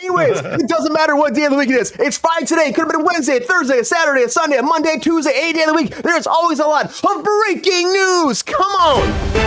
Anyways, it doesn't matter what day of the week it is. It's Friday today. It could have been a Wednesday, a Thursday, a Saturday, a Sunday, a Monday, Tuesday, any day of the week. There's always a lot of breaking news. Come on.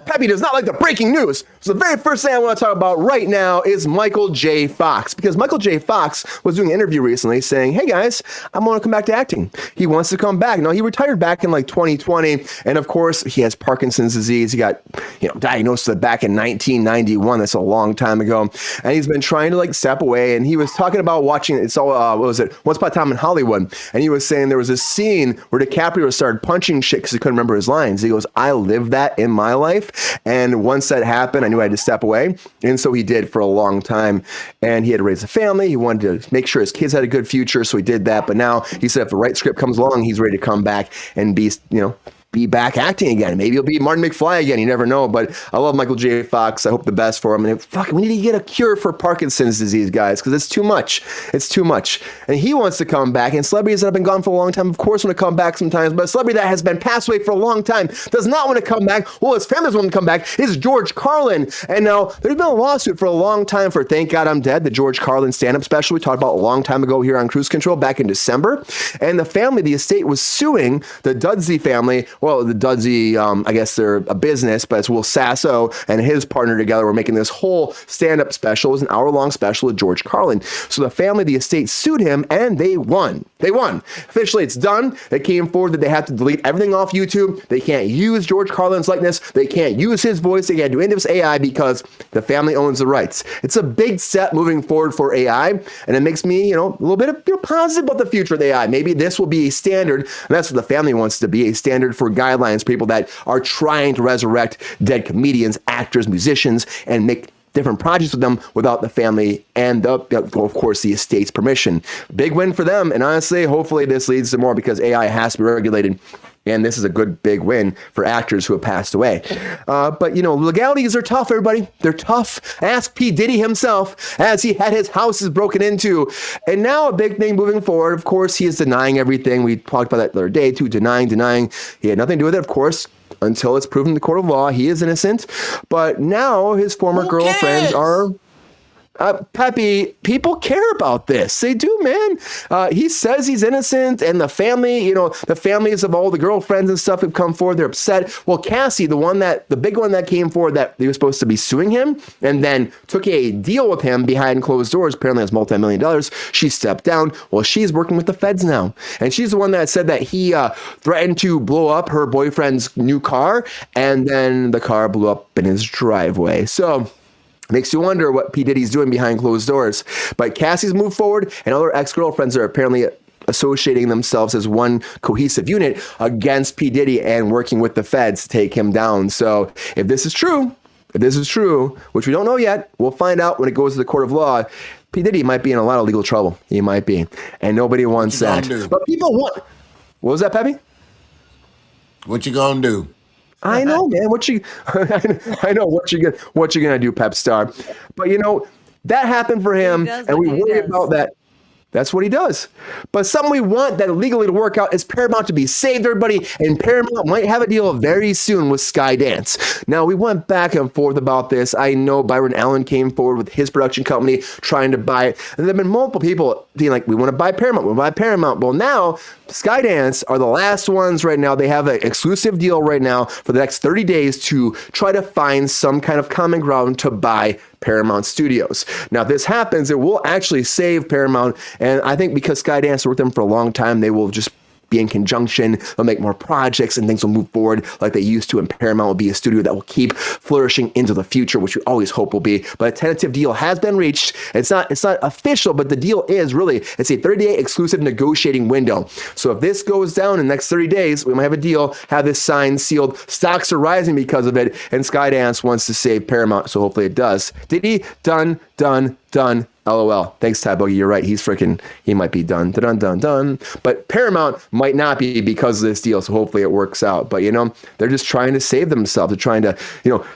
Peppy does not like the breaking news. So the very first thing I want to talk about right now is Michael J. Fox, because Michael J. Fox was doing an interview recently saying, hey guys, I'm going to come back to acting. He wants to come back. Now, he retired back in like 2020. And of course, he has Parkinson's disease. He got, diagnosed with it back in 1991. That's a long time ago. And he's been trying to like step away. And he was talking about watching, it's all, what was it? Once Upon a Time in Hollywood. And he was saying there was a scene where DiCaprio started punching shit because he couldn't remember his lines. He goes, I lived that in my life. And once that happened, I knew I had to step away. And so he did for a long time. And he had to raise a family. He wanted to make sure his kids had a good future. So he did that. But now he said if the right script comes along, he's ready to come back and be back acting again. Maybe he'll be Martin McFly again. You never know. But I love Michael J. Fox. I hope the best for him. And we need to get a cure for Parkinson's disease, guys, because it's too much. It's too much. And he wants to come back. And celebrities that have been gone for a long time, of course, want to come back sometimes. But a celebrity that has been passed away for a long time does not want to come back. Well, his family doesn't want to come back. Is George Carlin. And now there's been a lawsuit for a long time for Thank God I'm Dead, the George Carlin stand-up special we talked about a long time ago here on Cruise Control back in December. And the family, the estate, was suing the Dudsey family. Well, the Dudsey, I guess they're a business, but it's Will Sasso and his partner together were making this whole stand-up special. It was an hour-long special with George Carlin. So the family, the estate, sued him, and they won. They won. Officially, it's done. They came forward that they have to delete everything off YouTube. They can't use George Carlin's likeness. They can't use his voice. They can't do any of this AI because the family owns the rights. It's a big step moving forward for AI, and it makes me, a little bit of positive about the future of AI. Maybe this will be a standard, and that's what the family wants to be, a standard for guidelines, people that are trying to resurrect dead comedians, actors, musicians, and make different projects with them without the family and, of course, the estate's permission. Big win for them. And honestly, hopefully this leads to more because AI has to be regulated. And this is a good big win for actors who have passed away. But, legalities are tough, everybody. They're tough. Ask P. Diddy himself as he had his houses broken into. And now a big thing moving forward, of course, he is denying everything. We talked about that the other day, too, denying. He had nothing to do with it, of course, until it's proven in the court of law. He is innocent. But now his former girlfriends are... Peppy, people care about this. They do, man. He says he's innocent, and the family, the families of all the girlfriends and stuff have come forward. They're upset. Well, Cassie, the big one that came forward that they were supposed to be suing him and then took a deal with him behind closed doors, apparently has $multi-million. She stepped down. Well, she's working with the feds now. And she's the one that said that he threatened to blow up her boyfriend's new car, and then the car blew up in his driveway. So... makes you wonder what P. Diddy's doing behind closed doors. But Cassie's moved forward, and other ex-girlfriends are apparently associating themselves as one cohesive unit against P. Diddy and working with the feds to take him down. So if this is true, which we don't know yet, we'll find out when it goes to the court of law. P. Diddy might be in a lot of legal trouble. He might be. And nobody wants that. But people want... What was that, Peppy? What you gonna do? I know, man. I know what you're gonna do, Pep Star. But that happened for him, and we worry about that. That's what he does. But something we want that legally to work out is Paramount to be saved, everybody. And Paramount might have a deal very soon with Skydance. Now, we went back and forth about this. I know Byron Allen came forward with his production company trying to buy it. And there have been multiple people being like, we want to buy Paramount. We want to buy Paramount. Well, now, Skydance are the last ones right now. They have an exclusive deal right now for the next 30 days to try to find some kind of common ground to buy Paramount Studios. Now, if this happens, it will actually save Paramount. And I think because Skydance worked with them for a long time, they will just be in conjunction. They'll make more projects and things will move forward like they used to. And Paramount will be a studio that will keep flourishing into the future, which we always hope will be. But a tentative deal has been reached. It's not official, but the deal is really, it's a 30-day exclusive negotiating window. So if this goes down in the next 30 days, we might have a deal, have this signed, sealed. Stocks are rising because of it. And Skydance wants to save Paramount. So hopefully it does. Diddy, done. LOL. Thanks, Ty Boogie. You're right. He might be done. Dun. But Paramount might not be because of this deal. So hopefully it works out. But, they're just trying to save themselves. They're trying to,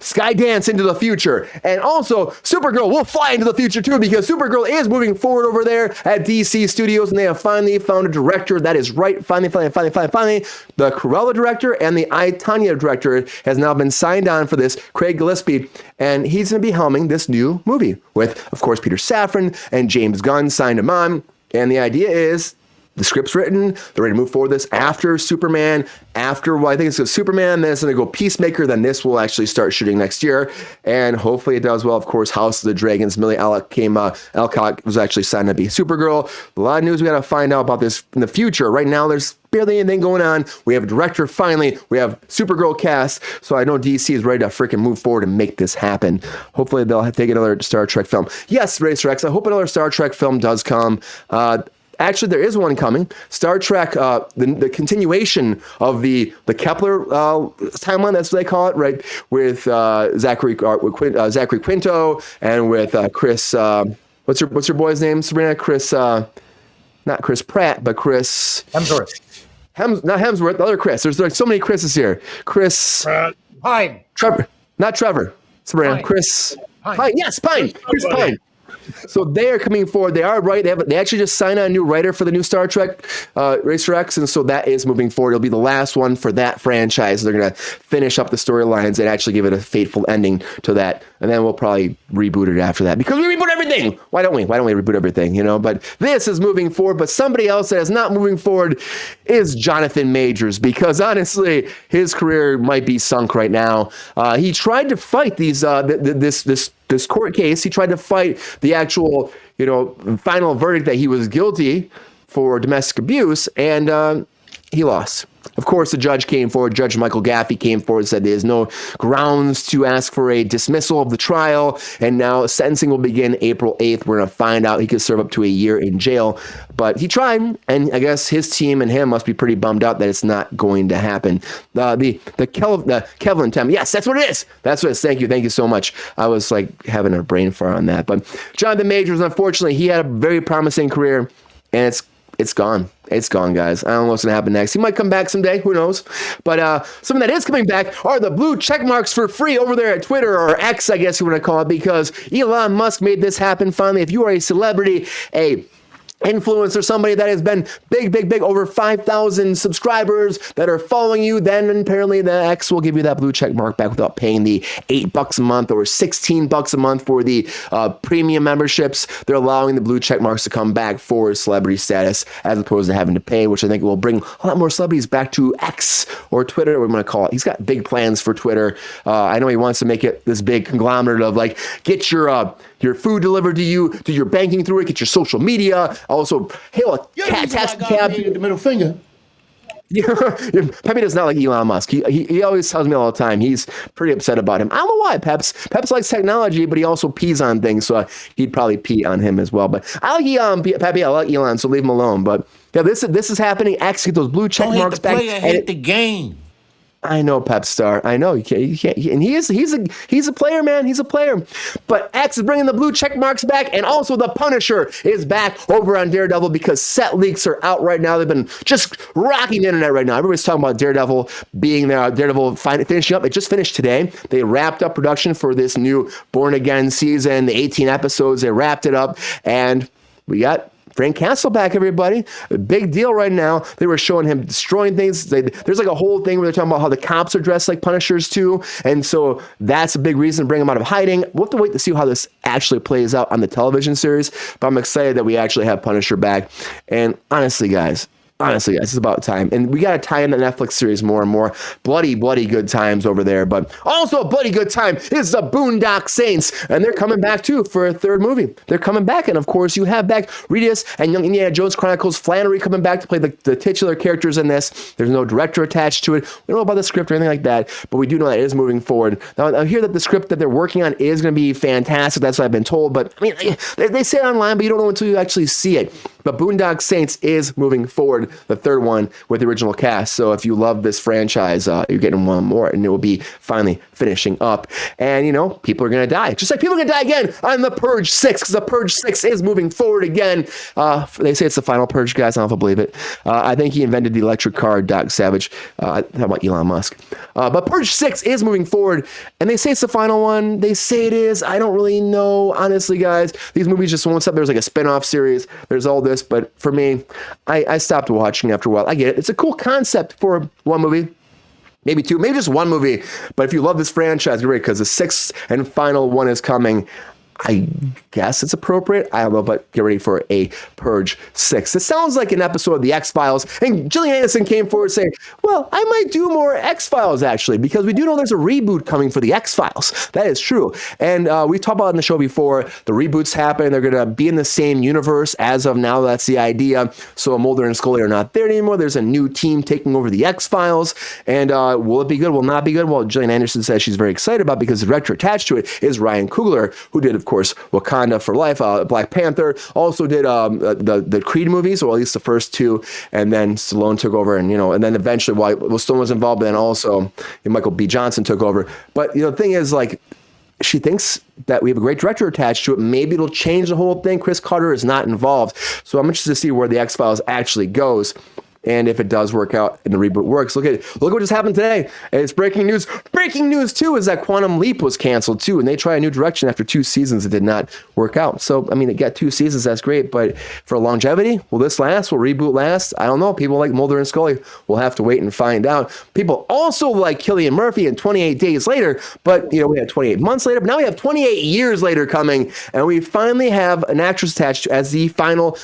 sky dance into the future. And also, Supergirl will fly into the future too, because Supergirl is moving forward over there at DC Studios. And they have finally found a director that is right. Finally. The Cruella director and the I, Tonya director has now been signed on for this, Craig Gillespie. And he's going to be helming this new movie with, of course, Peter Safran and James Gunn signed him on. And the idea is the script's written. They're ready to move forward with this after Superman, I think it's Superman, then it's going to go Peacemaker, then this will actually start shooting next year. And hopefully it does well. Of course, House of the Dragons, Millie Alcock was actually signed to be Supergirl. A lot of news we got to find out about this in the future. Right now, there's barely anything going on. We have a director finally. We have Supergirl cast. So I know DC is ready to freaking move forward and make this happen. Hopefully they'll take another Star Trek film. Yes, Racer X, I hope another Star Trek film does come. Actually, there is one coming. Star Trek, the continuation of the Kepler timeline, that's what they call it, right? With Zachary Quinto and with Chris. What's your boy's name, Sabrina? Chris, not Chris Pratt, but Chris Hemsworth. Not Hemsworth. The other Chris. There's like so many Chris's here. Chris Pine. Trevor, not Trevor. Sabrina. Pine. Chris Pine. Yes, Pine. Chris Pine. So they are coming forward. They are right. They actually just signed on a new writer for the new Star Trek, Racer X, and so that is moving forward. It'll be the last one for that franchise. They're going to finish up the storylines and actually give it a fateful ending to that, and then we'll probably reboot it after that because we reboot everything. Why don't we reboot everything? But this is moving forward. But somebody else that is not moving forward is Jonathan Majors, because honestly, his career might be sunk right now. He tried to fight these this court case. He tried to fight the actual, final verdict that he was guilty for domestic abuse, and he lost. Of course, the judge came forward. Judge Michael Gaffey came forward and said there's no grounds to ask for a dismissal of the trial, and now sentencing will begin April 8th. We're going to find out. He could serve up to a year in jail, but he tried, and I guess his team and him must be pretty bummed out that it's not going to happen. The Kevlin Tem. Yes, that's what it is. That's what it is. Thank you so much. I was like having a brain fart on that, but Jonathan Majors, unfortunately, he had a very promising career, and it's gone. It's gone, guys. I don't know what's going to happen next. He might come back someday. Who knows? But something that is coming back are the blue check marks for free over there at Twitter, or X, I guess you want to call it, because Elon Musk made this happen finally. If you are a celebrity, a influencer, somebody that has been big, over 5,000 subscribers that are following you, then apparently the X will give you that blue check mark back without paying the $8 a month or $16 a month for the premium memberships. They're allowing the blue check marks to come back for celebrity status as opposed to having to pay, which I think will bring a lot more celebrities back to X or Twitter, what I'm going to call it. He's got big plans for Twitter. I know he wants to make it this big conglomerate of like, get your food delivered to you, do your banking through it, get your social media. Also, hail a taxi cab. The middle finger. Pepe does not like Elon Musk. He always tells me all the time he's pretty upset about him. I don't know why, Peps. Peps likes technology, but he also pees on things, so he'd probably pee on him as well. But I like Elon, Pepe. I like Elon, so leave him alone. But yeah, this is happening. X, get those blue check marks back. Hate the game. I know, Pep Star. I know you can't. And he's a player, man. He's a player. But X is bringing the blue check marks back, and also the Punisher is back over on Daredevil because set leaks are out right now. They've been just rocking the internet right now. Everybody's talking about Daredevil being there. Daredevil finishing up. It just finished today. They wrapped up production for this new Born Again season. The 18 episodes. They wrapped it up, and we got Frank Castle back, everybody. A big deal right now. They were showing him destroying things. There's like a whole thing where they're talking about how the cops are dressed like Punishers too. And so that's a big reason to bring him out of hiding. We'll have to wait to see how this actually plays out on the television series. But I'm excited that we actually have Punisher back. And honestly, guys, it's about time. And we got to tie in the Netflix series more and more. Bloody good times over there. But also a bloody good time is the Boondock Saints. And they're coming back, too, for a third movie. They're coming back. And, of course, you have back Redis and Young Indiana Jones Chronicles Flannery coming back to play the titular characters in this. There's no director attached to it. We don't know about the script or anything like that. But we do know that it is moving forward. Now, I hear that the script that they're working on is going to be fantastic. That's what I've been told. But, I mean, they say it online, but you don't know until you actually see it. But Boondock Saints is moving forward, the third one with the original cast. So if you love this franchise, you're getting one more, and it will be finally finishing up. And, people are going to die. Just like people are going to die again on The Purge 6, because The Purge 6 is moving forward again. They say it's the final Purge, guys. I don't know if I believe it. I think he invented the electric car, Doc Savage. How about Elon Musk? But Purge 6 is moving forward, and they say it's the final one. They say it is. I don't really know. Honestly, guys, these movies just won't stop. There's like a spin-off series. There's all this. But for me, I stopped watching after a while. I get it. It's a cool concept for one movie. Maybe two, maybe just one movie. But if you love this franchise, get ready, because the sixth and final one is coming. I guess it's appropriate. I don't know, but get ready for a Purge 6. This sounds like an episode of The X-Files. And Gillian Anderson came forward saying, well, I might do more X-Files, actually, because we do know there's a reboot coming for The X-Files. That is true. And we've talked about it in the show before. The reboots happen. They're going to be in the same universe. As of now, that's the idea. So Mulder and Scully are not there anymore. There's a new team taking over The X-Files. And will it be good? Will it not be good? Well, Gillian Anderson says she's very excited about it because the director attached to it is Ryan Coogler, who did, of course, Wakanda for Life, Black Panther, also did the Creed movies, or at least the first two, and then Stallone took over, and then eventually, while Stallone was involved, but then also Michael B. Johnson took over. But the thing is, like, she thinks that we have a great director attached to it. Maybe it'll change the whole thing. Chris Carter is not involved, so I'm interested to see where the X-Files actually goes. And if it does work out and the reboot works, look what just happened today. It's breaking news. Breaking news, too, is that Quantum Leap was canceled, too. And they tried a new direction after 2 seasons. It did not work out. So, I mean, it got 2 seasons. That's great. But for longevity, will this last? Will reboot last? I don't know. People like Mulder and Scully will have to wait and find out. People also like Cillian Murphy in 28 Days Later. But, we had 28 months later. But now we have 28 years later coming. And we finally have an actress attached as the final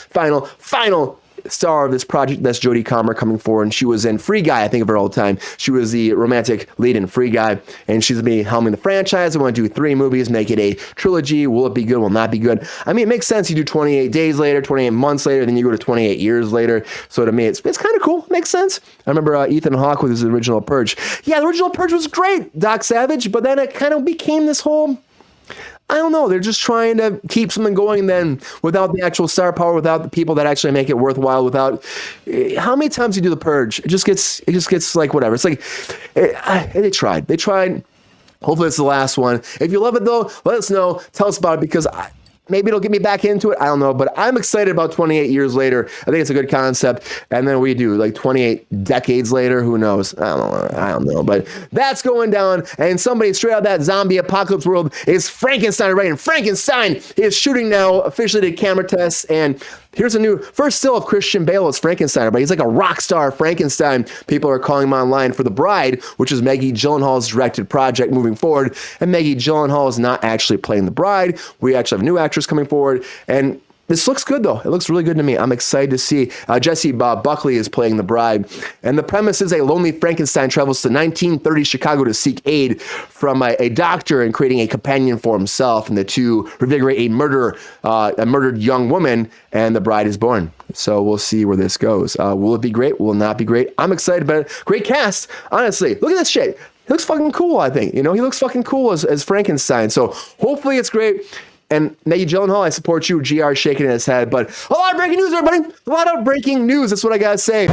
star of this project. That's Jodie Comer coming forward, and she was in Free Guy. I think of her all the time. She was the romantic lead in Free Guy, and she's gonna be helming the franchise. I want to do 3 movies, make it a trilogy. Will it be good? Will it not be good? I mean, it makes sense. You do 28 days later, 28 months later, then you go to 28 years later. So to me, it's kind of cool. It makes sense. I remember Ethan Hawke with his original Purge. Yeah, the original Purge was great, Doc Savage, but then it kind of became this whole, I don't know. They're just trying to keep something going then without the actual star power, without the people that actually make it worthwhile, without how many times you do the Purge. It just gets like whatever. It's like they tried. Hopefully it's the last one. If you love it though, let us know. Tell us about it, because maybe it'll get me back into it. I don't know, but I'm excited about 28 years later. I think it's a good concept. And then we do like 28 decades later. Who knows? I don't know. But that's going down. And somebody straight out of that zombie apocalypse world is Frankenstein, right? And Frankenstein is shooting now, officially did camera tests. And here's a new first still of Christian Bale as Frankenstein, but he's like a rock star Frankenstein. People are calling him online for The Bride, which is Maggie Gyllenhaal's directed project moving forward. And Maggie Gyllenhaal is not actually playing the bride. We actually have a new actress coming forward. And this looks good, though. It looks really good to me. I'm excited to see. Jesse Buckley is playing the bride. And the premise is a lonely Frankenstein travels to 1930 Chicago to seek aid from a doctor in creating a companion for himself. And the two revigorate a murdered young woman, and the bride is born. So we'll see where this goes. Will it be great? Will it not be great? I'm excited about it. Great cast. Honestly, look at this shit. He looks fucking cool, I think. He looks fucking cool as Frankenstein. So hopefully it's great. And Maggie Gyllenhaal, I support you. GR shaking his head. But a lot of breaking news, everybody. A lot of breaking news. That's what I got to say.